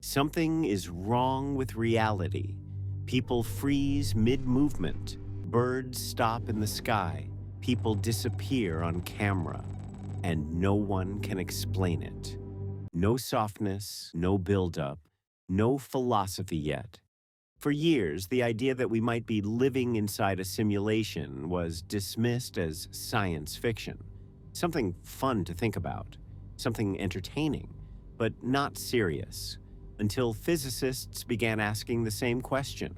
Something is wrong with reality. People freeze mid-movement. Birds stop in the sky. People disappear on camera. And no one can explain it. No softness, no build-up, no philosophy yet. For years, the idea that we might be living inside a simulation was dismissed as science fiction. Something fun to think about, something entertaining, but not serious. Until physicists began asking the same question,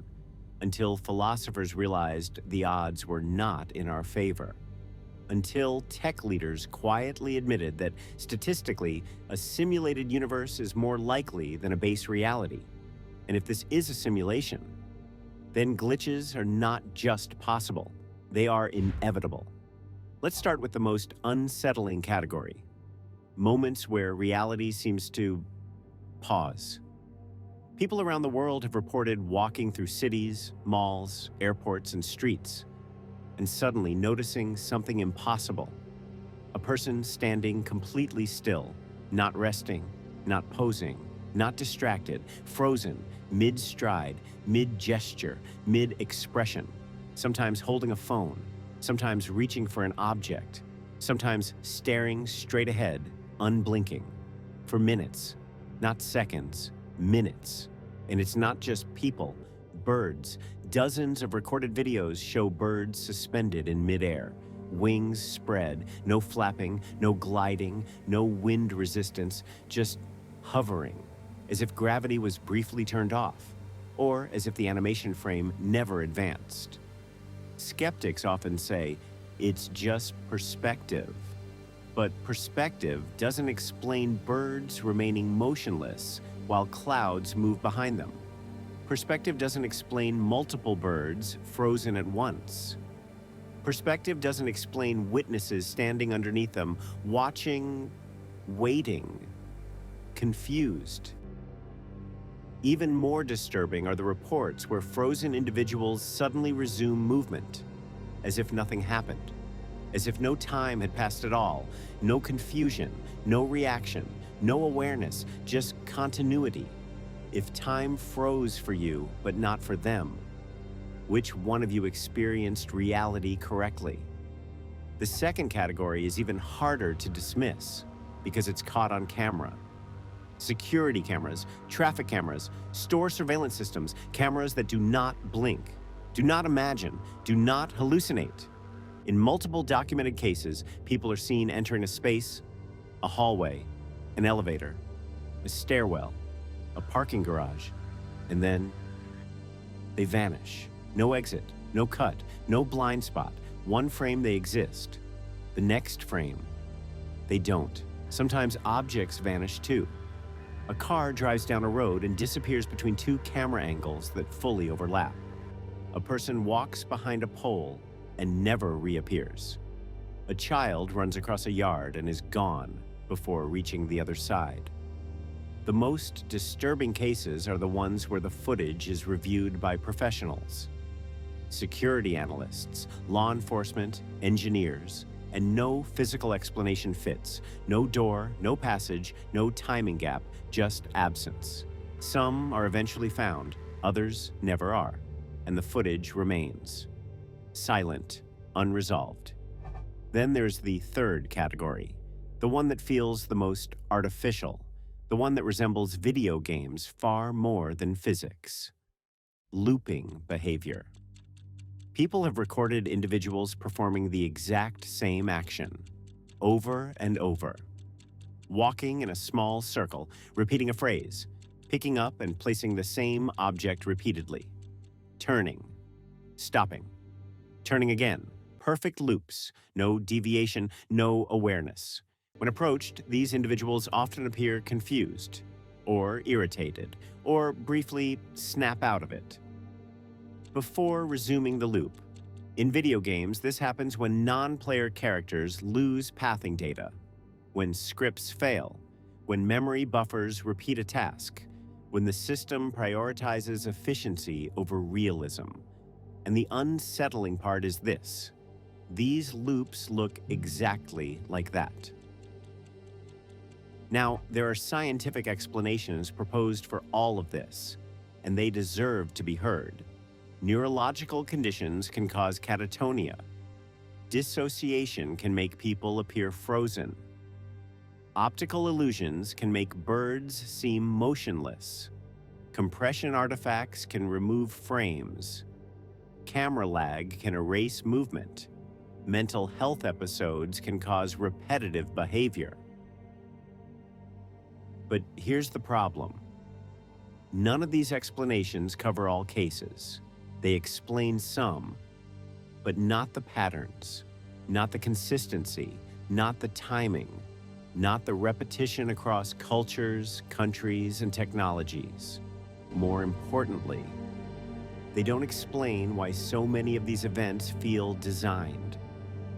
until philosophers realized the odds were not in our favor, until tech leaders quietly admitted that statistically, a simulated universe is more likely than a base reality. And if this is a simulation, then glitches are not just possible, they are inevitable. Let's start with the most unsettling category: moments where reality seems to pause. People around the world have reported walking through cities, malls, airports, and streets, and suddenly noticing something impossible. A person standing completely still, not resting, not posing, not distracted, frozen, mid-stride, mid-gesture, mid-expression, sometimes holding a phone, sometimes reaching for an object, sometimes staring straight ahead, unblinking, for minutes, not seconds, minutes. And it's not just people, birds. Dozens of recorded videos show birds suspended in midair, wings spread, no flapping, no gliding, no wind resistance, just hovering, as if gravity was briefly turned off, or as if the animation frame never advanced. Skeptics often say, it's just perspective. But perspective doesn't explain birds remaining motionless while clouds move behind them. Perspective doesn't explain multiple birds frozen at once. Perspective doesn't explain witnesses standing underneath them, watching, waiting, confused. Even more disturbing are the reports where frozen individuals suddenly resume movement, as if nothing happened, as if no time had passed at all, no confusion, no reaction, no awareness, just continuity. If time froze for you, but not for them, which one of you experienced reality correctly? The second category is even harder to dismiss because it's caught on camera. Security cameras, traffic cameras, store surveillance systems, cameras that do not blink, do not imagine, do not hallucinate. In multiple documented cases, people are seen entering a space, a hallway, an elevator, a stairwell, a parking garage, and then they vanish. No exit, no cut, no blind spot. One frame they exist. The next frame, they don't. Sometimes objects vanish too. A car drives down a road and disappears between two camera angles that fully overlap. A person walks behind a pole and never reappears. A child runs across a yard and is gone before reaching the other side. The most disturbing cases are the ones where the footage is reviewed by professionals. Security analysts, law enforcement, engineers, and no physical explanation fits. No door, no passage, no timing gap, just absence. Some are eventually found, others never are, and the footage remains. Silent, unresolved. Then there's the third category, the one that feels the most artificial, the one that resembles video games far more than physics. Looping behavior. People have recorded individuals performing the exact same action, over and over. Walking in a small circle, repeating a phrase, picking up and placing the same object repeatedly. Turning, stopping, turning again. Perfect loops, no deviation, no awareness. When approached, these individuals often appear confused, or irritated, or briefly snap out of it. Before resuming the loop. In video games, this happens when non-player characters lose pathing data, when scripts fail, when memory buffers repeat a task, when the system prioritizes efficiency over realism. And the unsettling part is this: these loops look exactly like that. Now, there are scientific explanations proposed for all of this, and they deserve to be heard. Neurological conditions can cause catatonia. Dissociation can make people appear frozen. Optical illusions can make birds seem motionless. Compression artifacts can remove frames. Camera lag can erase movement. Mental health episodes can cause repetitive behavior. But here's the problem. None of these explanations cover all cases. They explain some, but not the patterns, not the consistency, not the timing, not the repetition across cultures, countries, and technologies. More importantly, they don't explain why so many of these events feel designed,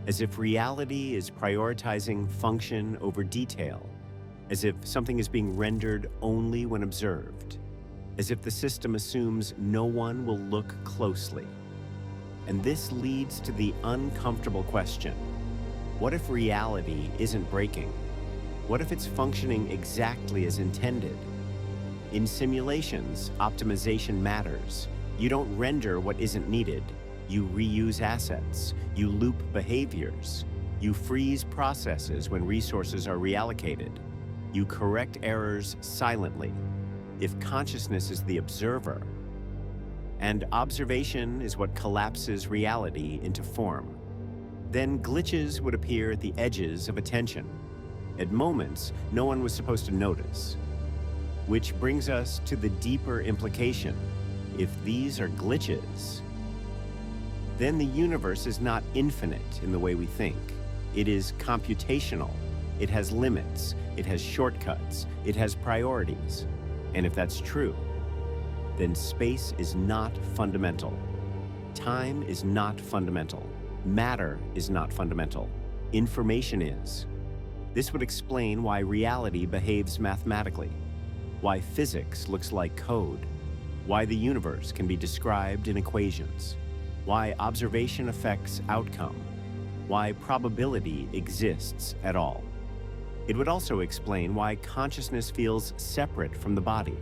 as if reality is prioritizing function over detail, as if something is being rendered only when observed, as if the system assumes no one will look closely. And this leads to the uncomfortable question: what if reality isn't breaking? What if it's functioning exactly as intended? In simulations, optimization matters. You don't render what isn't needed. You reuse assets. You loop behaviors. You freeze processes when resources are reallocated. You correct errors silently. If consciousness is the observer, and observation is what collapses reality into form, then glitches would appear at the edges of attention. At moments, no one was supposed to notice. Which brings us to the deeper implication. If these are glitches, then the universe is not infinite in the way we think. It is computational. It has limits. It has shortcuts. It has priorities. And if that's true, then space is not fundamental. Time is not fundamental. Matter is not fundamental. Information is. This would explain why reality behaves mathematically, why physics looks like code, why the universe can be described in equations, why observation affects outcome, why probability exists at all. It would also explain why consciousness feels separate from the body,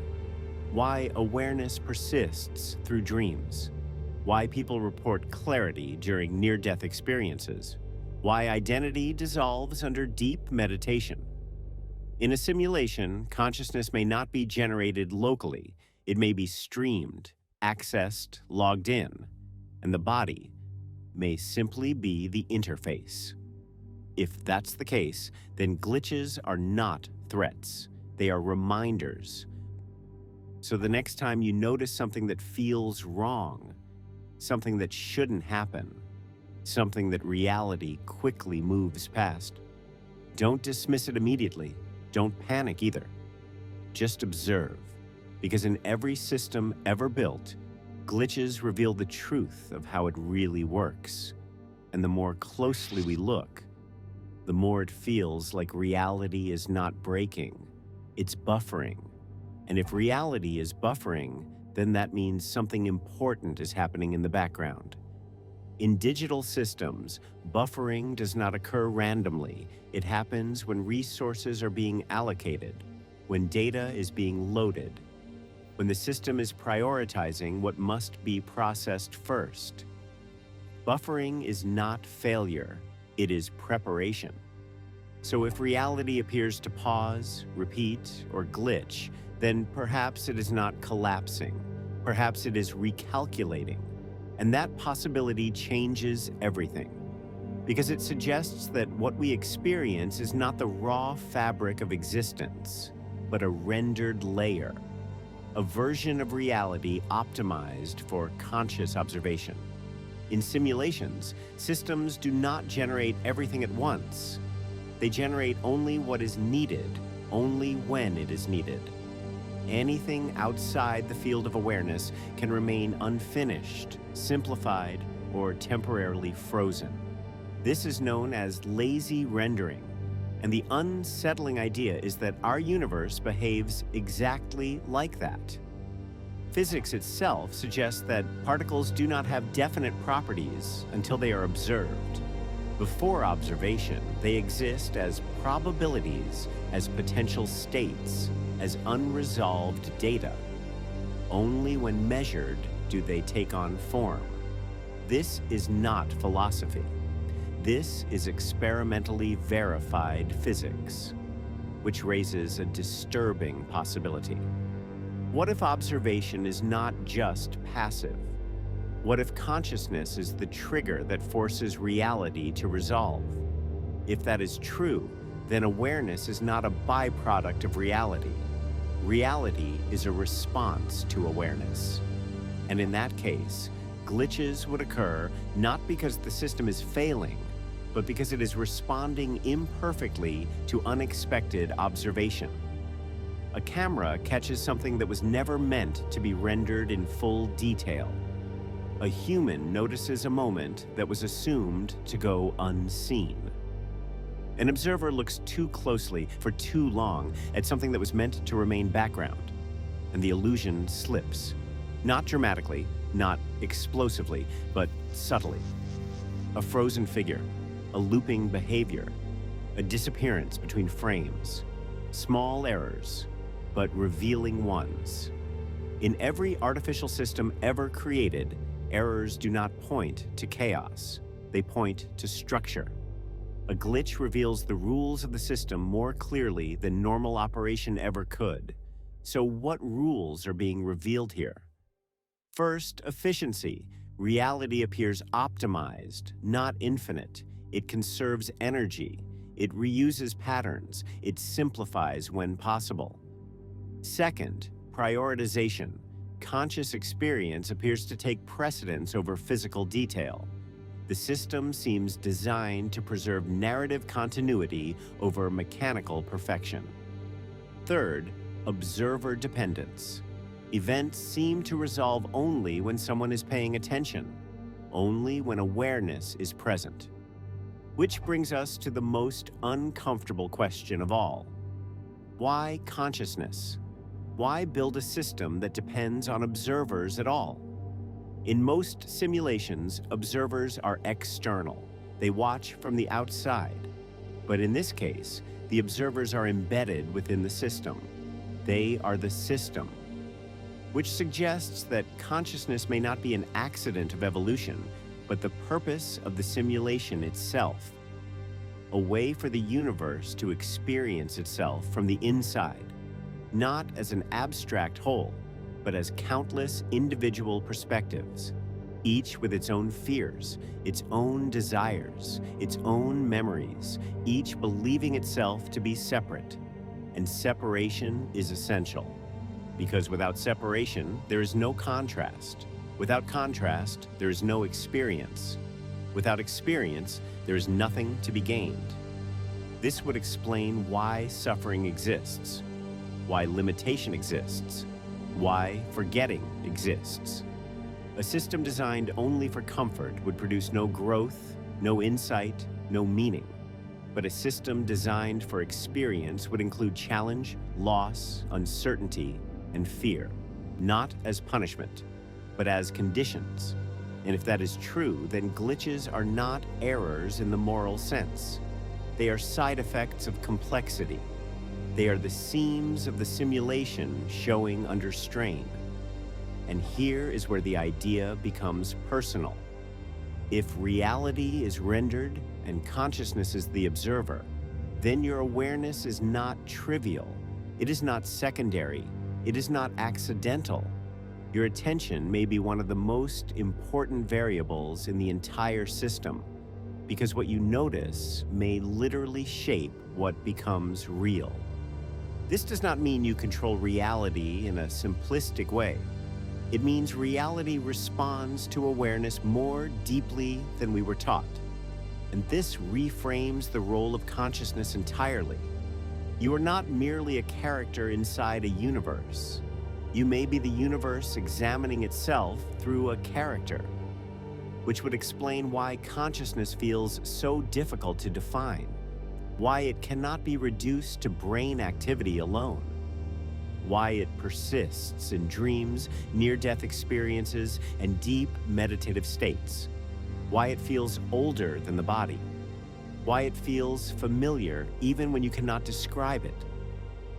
why awareness persists through dreams, why people report clarity during near-death experiences, why identity dissolves under deep meditation. In a simulation, consciousness may not be generated locally. It may be streamed, accessed, logged in, and the body may simply be the interface. If that's the case, then glitches are not threats. They are reminders. So the next time you notice something that feels wrong, something that shouldn't happen, something that reality quickly moves past, don't dismiss it immediately. Don't panic either. Just observe, because in every system ever built, glitches reveal the truth of how it really works. And the more closely we look, the more it feels like reality is not breaking, it's buffering. And if reality is buffering, then that means something important is happening in the background. In digital systems, buffering does not occur randomly. It happens when resources are being allocated, when data is being loaded, when the system is prioritizing what must be processed first. Buffering is not failure, it is preparation. So if reality appears to pause, repeat, or glitch, then perhaps it is not collapsing. Perhaps it is recalculating. And that possibility changes everything, because it suggests that what we experience is not the raw fabric of existence, but a rendered layer, a version of reality optimized for conscious observation. In simulations, systems do not generate everything at once. They generate only what is needed, only when it is needed. Anything outside the field of awareness can remain unfinished, simplified, or temporarily frozen. This is known as lazy rendering, and the unsettling idea is that our universe behaves exactly like that. Physics itself suggests that particles do not have definite properties until they are observed. Before observation, they exist as probabilities, as potential states, as unresolved data. Only when measured do they take on form. This is not philosophy. This is experimentally verified physics, which raises a disturbing possibility. What if observation is not just passive? What if consciousness is the trigger that forces reality to resolve? If that is true, then awareness is not a byproduct of reality. Reality is a response to awareness. And in that case, glitches would occur not because the system is failing, but because it is responding imperfectly to unexpected observation. A camera catches something that was never meant to be rendered in full detail. A human notices a moment that was assumed to go unseen. An observer looks too closely for too long at something that was meant to remain background, and the illusion slips. Not dramatically, not explosively, but subtly. A frozen figure, a looping behavior, a disappearance between frames. Small errors, but revealing ones. In every artificial system ever created, errors do not point to chaos. They point to structure. A glitch reveals the rules of the system more clearly than normal operation ever could. So what rules are being revealed here? First, efficiency. Reality appears optimized, not infinite. It conserves energy. It reuses patterns. It simplifies when possible. Second, prioritization. Conscious experience appears to take precedence over physical detail. The system seems designed to preserve narrative continuity over mechanical perfection. Third, observer dependence. Events seem to resolve only when someone is paying attention, only when awareness is present. Which brings us to the most uncomfortable question of all. Why consciousness? Why build a system that depends on observers at all? In most simulations, observers are external. They watch from the outside. But in this case, the observers are embedded within the system. They are the system, which suggests that consciousness may not be an accident of evolution, but the purpose of the simulation itself. A way for the universe to experience itself from the inside. Not as an abstract whole, but as countless individual perspectives, each with its own fears, its own desires, its own memories, each believing itself to be separate. And separation is essential, because without separation, there is no contrast. Without contrast, there is no experience. Without experience, there is nothing to be gained. This would explain why suffering exists, why limitation exists, why forgetting exists. A system designed only for comfort would produce no growth, no insight, no meaning. But a system designed for experience would include challenge, loss, uncertainty, and fear, not as punishment, but as conditions. And if that is true, then glitches are not errors in the moral sense. They are side effects of complexity. They are the seams of the simulation showing under strain. And here is where the idea becomes personal. If reality is rendered and consciousness is the observer, then your awareness is not trivial. It is not secondary. It is not accidental. Your attention may be one of the most important variables in the entire system, because what you notice may literally shape what becomes real. This does not mean you control reality in a simplistic way. It means reality responds to awareness more deeply than we were taught. And this reframes the role of consciousness entirely. You are not merely a character inside a universe. You may be the universe examining itself through a character, which would explain why consciousness feels so difficult to define, why it cannot be reduced to brain activity alone, why it persists in dreams, near-death experiences, and deep meditative states, why it feels older than the body, why it feels familiar even when you cannot describe it.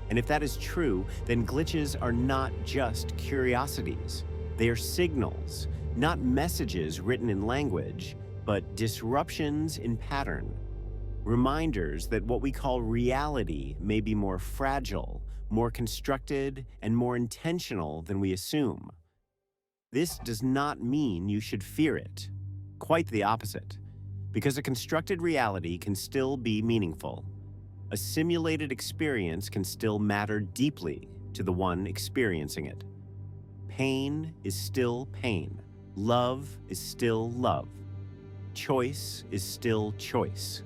And if that is true, then glitches are not just curiosities. They are signals, not messages written in language, but disruptions in pattern. Reminders that what we call reality may be more fragile, more constructed, and more intentional than we assume. This does not mean you should fear it. Quite the opposite. Because a constructed reality can still be meaningful. A simulated experience can still matter deeply to the one experiencing it. Pain is still pain. Love is still love. Choice is still choice.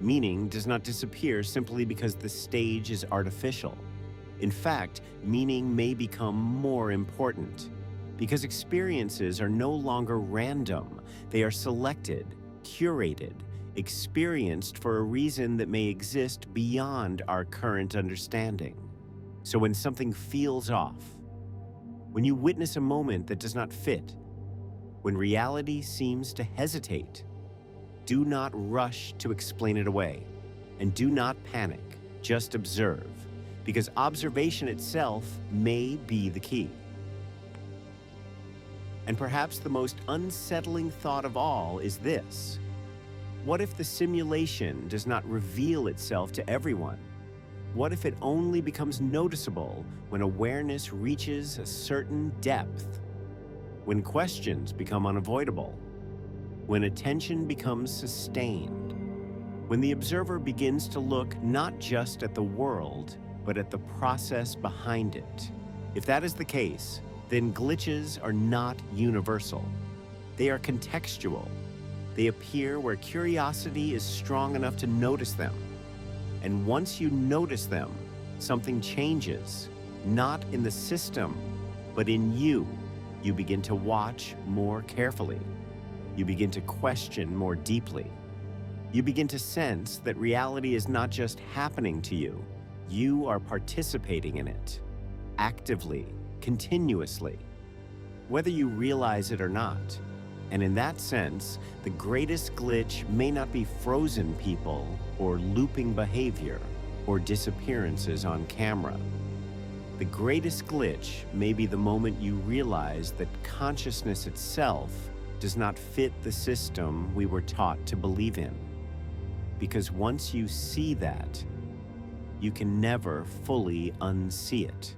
Meaning does not disappear simply because the stage is artificial. In fact, meaning may become more important because experiences are no longer random. They are selected, curated, experienced for a reason that may exist beyond our current understanding. So when something feels off, when you witness a moment that does not fit, when reality seems to hesitate, do not rush to explain it away, and do not panic, just observe, because observation itself may be the key. And perhaps the most unsettling thought of all is this: what if the simulation does not reveal itself to everyone? What if it only becomes noticeable when awareness reaches a certain depth? When questions become unavoidable? When attention becomes sustained? When the observer begins to look not just at the world, but at the process behind it? If that is the case, then glitches are not universal. They are contextual. They appear where curiosity is strong enough to notice them. And once you notice them, something changes, not in the system, but in you. You begin to watch more carefully. You begin to question more deeply. You begin to sense that reality is not just happening to you. You are participating in it, actively, continuously, whether you realize it or not. And in that sense, the greatest glitch may not be frozen people or looping behavior or disappearances on camera. The greatest glitch may be the moment you realize that consciousness itself does not fit the system we were taught to believe in. Because once you see that, you can never fully unsee it.